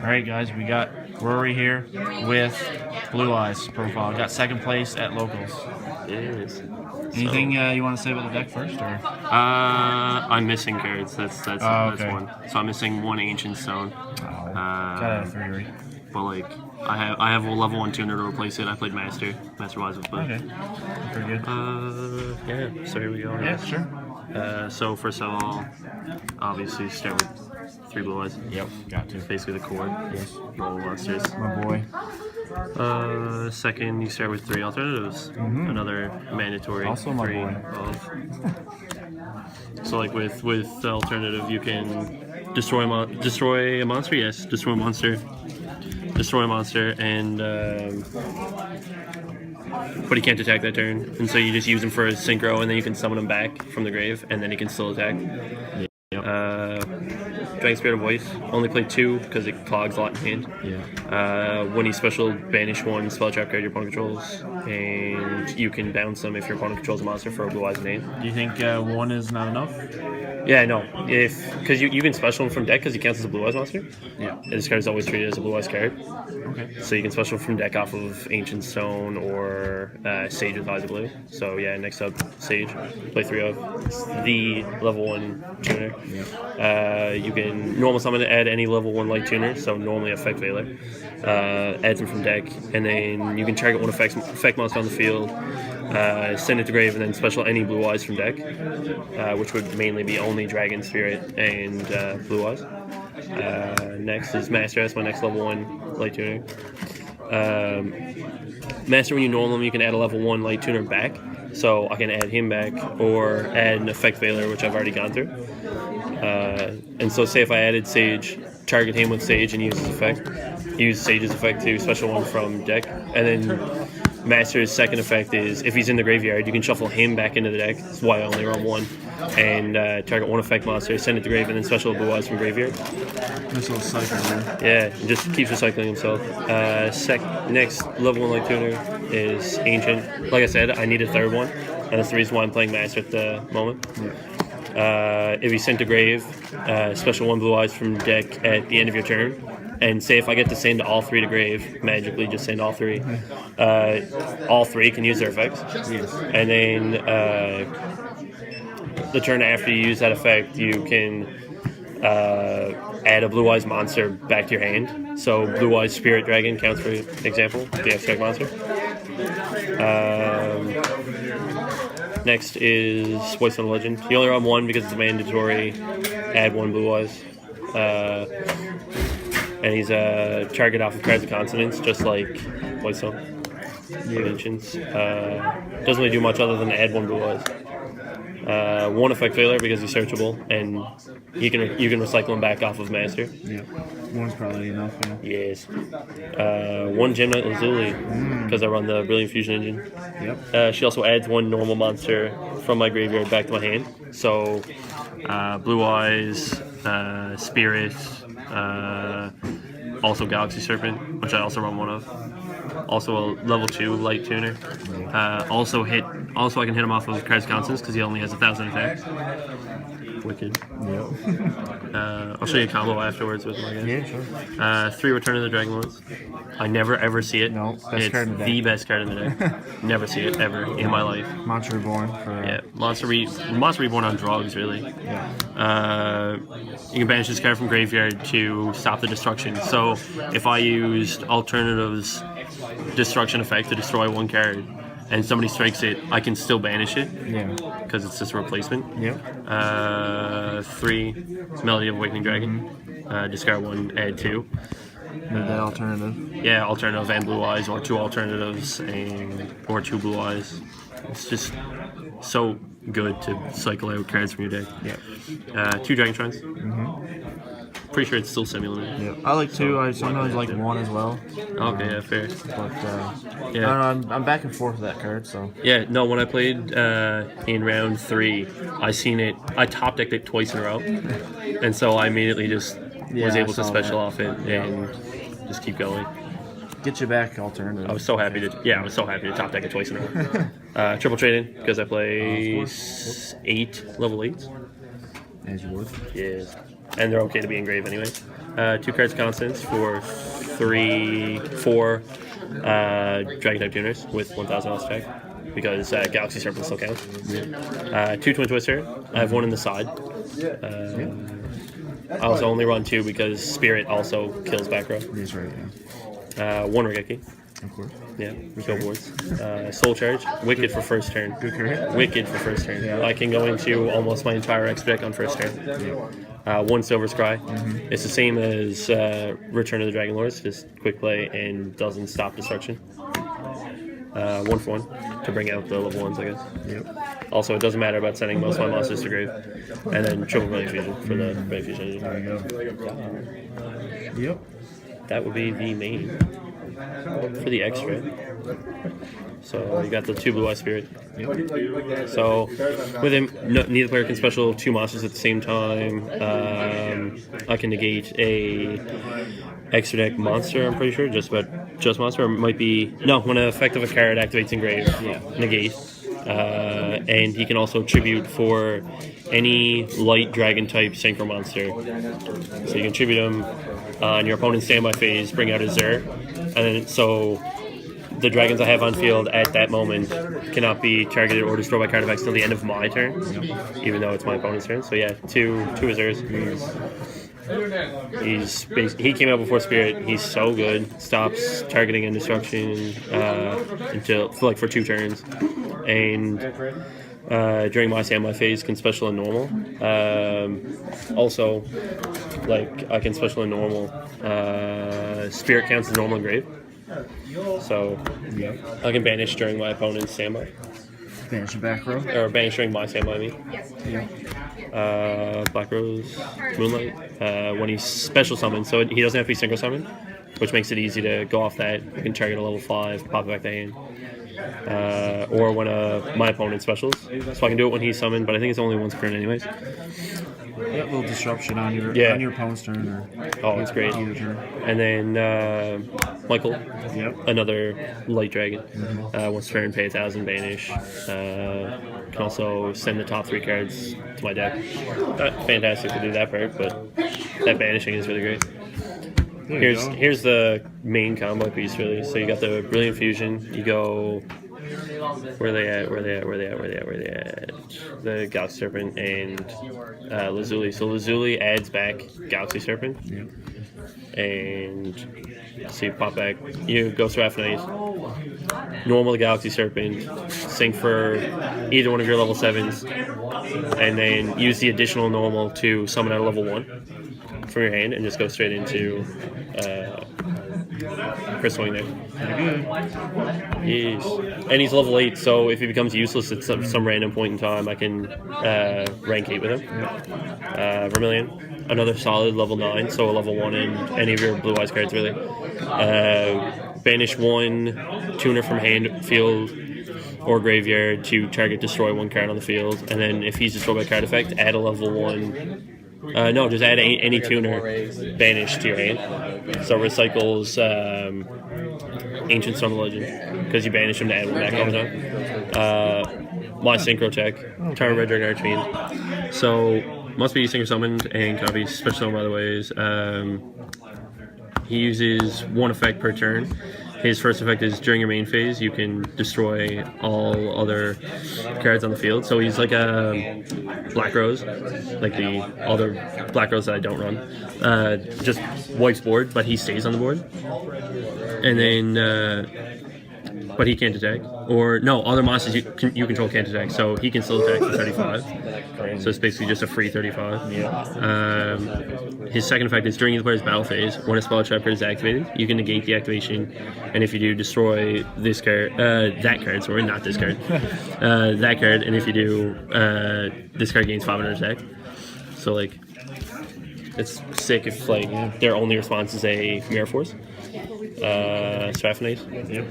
All right, guys, we got Rory here with Blue Eyes profile. Got second place at locals. Yes. Anything you want to say about the deck first, or? I'm missing cards. That's okay. one. So I'm missing one Ancient Stone. Got a theory. But like I have a level 1 tuner to replace it. I played Master Wise with Okay. Pretty good. Yeah. So here we go. Yeah, sure. So first of all, obviously start with 3 Blue Eyes. Yep, got to. Basically the core. Yes. Roll monsters. My boy. Second, you start with 3 alternatives. Another mandatory. Also my 3 boy. of. So like with the alternative, you can destroy a monster. Yes, destroy a monster, and but he can't attack that turn, and so you just use him for a synchro, and then you can summon him back from the grave, and then he can still attack. Dragon Spirit of Voice, only play 2 because it clogs a lot in hand. Yeah. When you special banish 1 spell trap card your opponent controls, and you can bounce them if your opponent controls a monster for a Blue Eyes name. Do you think 1 is not enough? Yeah, no. Because you can special him from deck because he counts as a Blue Eyes monster. Yeah. And this card is always treated as a Blue Eyes card. Okay. So you can special from deck off of Ancient Stone or Sage with Eyes of Blue. So yeah, next up, Sage. Play 3 of. It's the level 1 tuner. Yeah. You can normal summon to add any level 1 light tuner, so normally Effect Veiler. Adds them from deck, and then you can target one effect monster on the field, send it to grave, and then special any Blue Eyes from deck, which would mainly be only Dragon Spirit and Blue Eyes. Next is Master. That's my next level 1 light tuner. Master, when you normal him, you can add a level 1 light tuner back. So I can add him back or add an Effect Veiler, which I've already gone through. And so say if I added Sage, target him with Sage and use his effect. Use Sage's effect to special one from deck. And then Master's second effect is if he's in the graveyard, you can shuffle him back into the deck. That's why I only run 1. And target 1 effect monster, send it to grave, and then special Blue Eyes from graveyard. Nice little cycle there. Yeah, and just keeps recycling himself. Next level 1 light tuner is Ancient. Like I said, I need a third one, and that's the reason why I'm playing Master at the moment. If he's sent to grave, special 1 Blue Eyes from deck at the end of your turn. And say if I get to send all 3 to grave, magically just send all 3. All 3 can use their effects. Yes. And then the turn after you use that effect, you can add a Blue Eyes monster back to your hand. So Blue Eyes Spirit Dragon counts, for example, the abstract monster. Next is Voice of the Legend. You only run 1 because it's mandatory. Add 1 Blue Eyes. And he's a target off of cards of consonants, just like Voicestone. Ancients. Doesn't really do much other than add 1 Blue Eyes. 1 effect failure because he's searchable, and you can recycle him back off of Master. Yeah. 1's probably enough. Yeah. Yes. 1 Gem Knight Lazuli because I run the Brilliant Fusion engine. Yep. She also adds 1 normal monster from my graveyard back to my hand. So Blue Eyes, Spirit. Also Galaxy Serpent, which I also run 1 of. Also a level 2 light tuner. Also I can hit him off of cards constants because he only has 1,000 attacks. Wicked. Yep. I'll show you a combo afterwards with him again. Yeah, sure. 3 Return of the Dragon Lords. I never ever see it. No, best it's card in the deck. the best card in the deck. Never see it ever in my life. Monster Reborn for Yeah, Monster Reborn on drugs, really. yeah. You can banish this card from graveyard to stop the destruction. So if I used Alternative's destruction effect to destroy 1 card, and somebody strikes it, I can still banish it. Yeah. Because it's just a replacement. Yep. 3 Melody of Awakening Dragon. Discard 1, add 2. Need that alternative. Yeah, alternative and Blue Eyes, or 2 alternatives or 2 Blue Eyes. It's just so good to cycle out cards from your deck. Yep. 2 Dragon Shrines. Pretty sure it's still semi-limited. Yeah. I like 2. I sometimes like 1 as well. Okay, yeah, fair. But Yeah. I don't know, I'm back and forth with that card, so. Yeah, no, when I played in round 3, I top decked it twice in a row. And so I immediately just was able to special off it and just keep going. Get you back alternative. I was so happy to top deck it twice in a row. Triple trading because I play 8 level 8s. As you would. Yeah. and they're okay to be engraved anyway. 2 cards constants for 4 Dragon type tuners with 1,000 else attack because Galaxy Serpent still counts. 2 Twin Twister. I have 1 in the side. I also only run 2 because Spirit also kills back row. That's right, 1 Regeki. Of course. Yeah, kill boards. Soul Charge, Wicked for first turn. Good card. Wicked for first turn. I can go into almost my entire X deck on first turn. 1 Silver Scry. It's the same as Return of the Dragon Lords, just quick play and doesn't stop destruction. 1 for 1 to bring out the level 1s, I guess. Also, it doesn't matter about sending most of my monsters to grave. And then triple Ray Fusion for the Ray Fusion. There you go. That would be the main for the extra. So you got the 2 Blue Eye Spirit. So with him, neither player can special 2 monsters at the same time. I can negate a extra deck monster, I'm pretty sure, just monster, or it might be when an effect of a card activates engrave, negate. And he can also tribute for any light dragon type synchro monster. So you can tribute him on your opponent's standby phase, bring out a Zur, and then so the dragons I have on field at that moment cannot be targeted or destroyed by card effects till the end of my turn, even though it's my opponent's turn. So yeah, two Azures. He came out before Spirit. He's so good. Stops targeting and destruction for 2 turns, and during my standby phase can special and normal. Also, I can special and normal. Spirit counts as normal engrave. So I can banish during my opponent's standby. Banish back row? Or banish during my standby, I mean. Black Rose, Moonlight, when he's special summoned, so he doesn't have to be synchro summoned, which makes it easy to go off that. You can target a level 5, pop it back to hand. Or when my opponent specials. So I can do it when he's summoned, but I think it's only once per turn anyways. Yeah, a little disruption on your opponent's turn. It's great. And then Michael, another light dragon. Once per turn, pay 1,000, banish. Can also send the top 3 cards to my deck. Not fantastic to do that part, but that banishing is really great. Here's the main combo piece, really. So you got the Brilliant Fusion. You go. Where are they at? The Galaxy Serpent and Lazuli. So Lazuli adds back Galaxy Serpent. And so you pop back. You go Seraph Knight. Normal Galaxy Serpent. Sync for either one of your level 7s. And then use the additional normal to summon out a level 1 from your hand and just go straight into Crystal Wing there. Yes. And he's level 8, so if he becomes useless at some random point in time, I can rank 8 with him. Vermilion, another solid level 9, so a level 1 in any of your Blue Eyes cards, really. Banish 1 tuner from hand, field, or graveyard to target destroy 1 card on the field, and then if he's destroyed by card effect, add a level 1. Just add any tuner banish to your hand. So recycles Ancient Stone Legend, because you banish him to add 1 back all the time. My Synchro Tech, Turn Red Dragon Archfiend. So, must be Synchro Summoned and cannot be Special Summoned by the ways. He uses 1 effect per turn. His first effect is during your main phase, you can destroy all other cards on the field. So he's like a Black Rose, like the other Black Rose that I don't run. Just wipes board, but he stays on the board. And then, but he can't attack. Or no, other monsters you control can't attack. So he can still attack for 35. So it's basically just a free 35. His second effect is during the player's battle phase, when a spell trap card is activated, you can negate the activation, and if you do, destroy this card, that card, sorry, not this card, that card, and if you do, this card gains 500 attack. So, it's sick if, their only response is a Mirror Force. Straphnate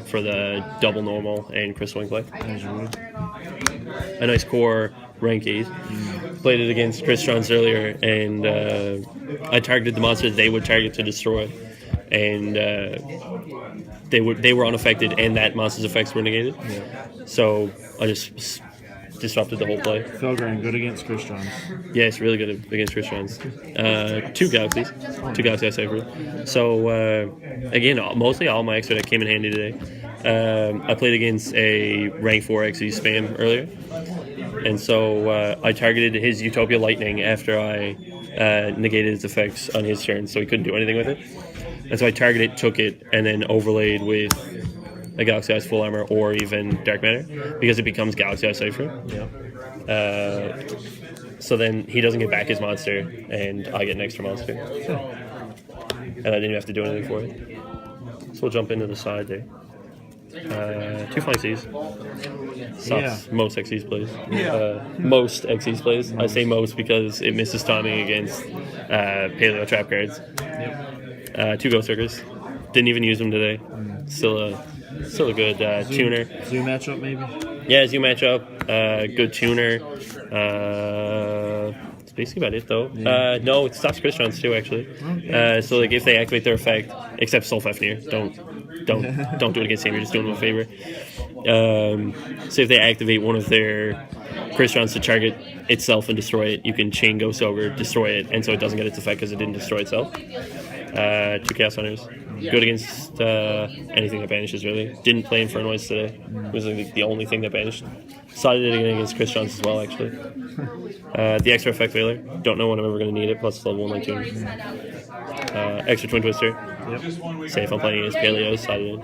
for the double normal and Crystal Wing play. A nice core rank 8. Played it against Chris Johns earlier, and I targeted the monster they would target to destroy, and they were unaffected, and that monster's effects were negated. So I just disrupted the whole play. Felgren, good against Christians. Yeah, it's really good against Christians. Two Galaxies I ciphered. So, again, mostly all my extra deck came in handy today. I played against a rank 4 XE spam earlier. And so I targeted his Utopia Lightning after I negated his effects on his turn, so he couldn't do anything with it. And so I targeted, took it, and then overlaid with a Galaxy Eyes Full Armor or even Dark Matter, because it becomes Galaxy Eyes Cipher. Yeah. So then he doesn't get back his monster, and I get an extra monster. And I didn't even have to do anything for it. So we'll jump into the side there. 2 Flying Seas. Sucks. Most XEs plays. Most XEs plays. I say most because it misses timing against Paleo trap cards. 2 Ghost Circus. Didn't even use them today. Still a good tuner. Zoo matchup, maybe? Yeah, Zoo matchup. Good tuner. That's basically about it, though. No, it stops Christians too, actually. Okay. So like if they activate their effect, except Soul Fafnir, don't do it against him. You're just doing them a favor. So if they activate one of their Christians to target itself and destroy it, you can chain Ghost Ogre, destroy it, and so it doesn't get its effect because it didn't destroy itself. 2 Chaos Hunters. Good against anything that banishes, really. Didn't play Infernoids today. It was like the only thing that banished. Decided it again against Christians as well, actually. The extra effect Veiler. Don't know when I'm ever going to need it, plus it's level 1 like tuner. Extra Twin Twister. Yep. Say if I'm playing against Paleo, decided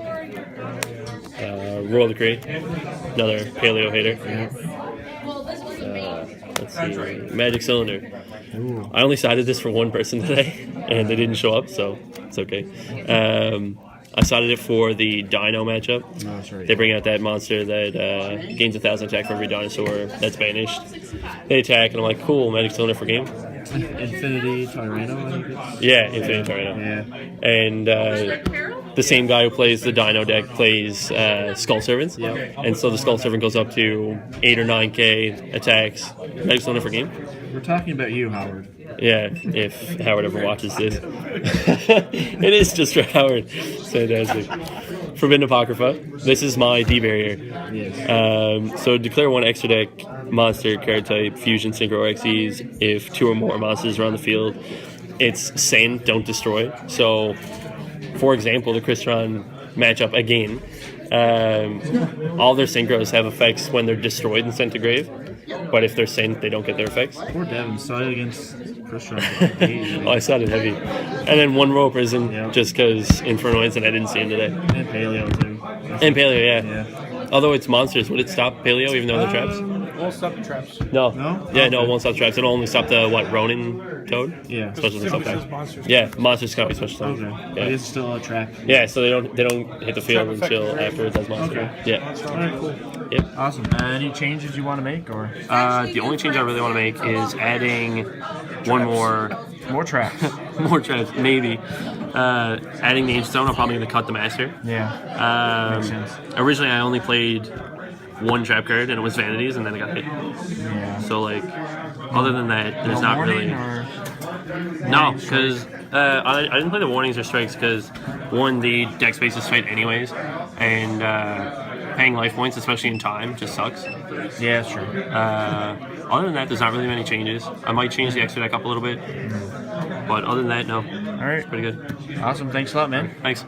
it. Roll the Crate. Another Paleo hater. Let's see. Magic Cylinder. Ooh. I only sided this for one person today, and they didn't show up, so it's okay. I sided it for the Dino matchup. No, that's right. They bring out that monster that gains 1,000 attack for every dinosaur that's banished. They attack, and I'm like, cool, Magic Cylinder for game. Infinity Tyranno, I think it's. Yeah, Infinity Tyranno. Yeah. And the same guy who plays the Dino deck plays Skull Servants. Yep. And so the Skull Servant goes up to 8 or 9k attacks. Magic Cylinder for game. We're talking about you, Howard. Yeah, if Howard ever watches this. It is just for Howard. Fantastic. Forbidden Apocrypha. This is my D-barrier. Yes. So declare 1 extra deck monster card type, fusion, synchro, or XEs if 2 or more monsters are on the field. It's send, don't destroy. So, for example, the Crystron matchup again. All their synchros have effects when they're destroyed and sent to grave. But if they're sent, they don't get their effects. Poor Devin started against Christian. Oh, I started heavy. And then 1 Row Prison, just because Infernoids, and I didn't see him today. And Paleo, too. And Paleo, yeah. Although it's monsters, would it stop Paleo even though they're traps? Won't stop the traps. No. No? Yeah, no, it won't stop traps. It'll only stop the, Ronin Toad? Yeah. Special Simply attack. says monsters. Yeah, monsters can't be special attack. Okay. But Yeah. it's still a trap. Yeah, so they don't hit the field Trap effect, until right? afterwards as monster. Okay. Yeah. Alright, cool. Yep. Awesome. Any changes you want to make, or The only change I really want to make is adding one more traps? more traps, maybe. Adding the Ancient Stone, I'm probably going to cut the Master. Yeah. Makes sense. Originally, I only played 1 trap card, and it was Vanities, and then it got hit. Yeah. So, other than that, there's not Warning, really... or No, because I didn't play the warnings or strikes because, 1, the deck space is tight anyways, and paying life points, especially in time, just sucks. yeah, sure. Other than that, there's not really many changes. I might change the extra deck up a little bit, but other than that, no. All right. Pretty good. Awesome. Thanks a lot, man. Thanks.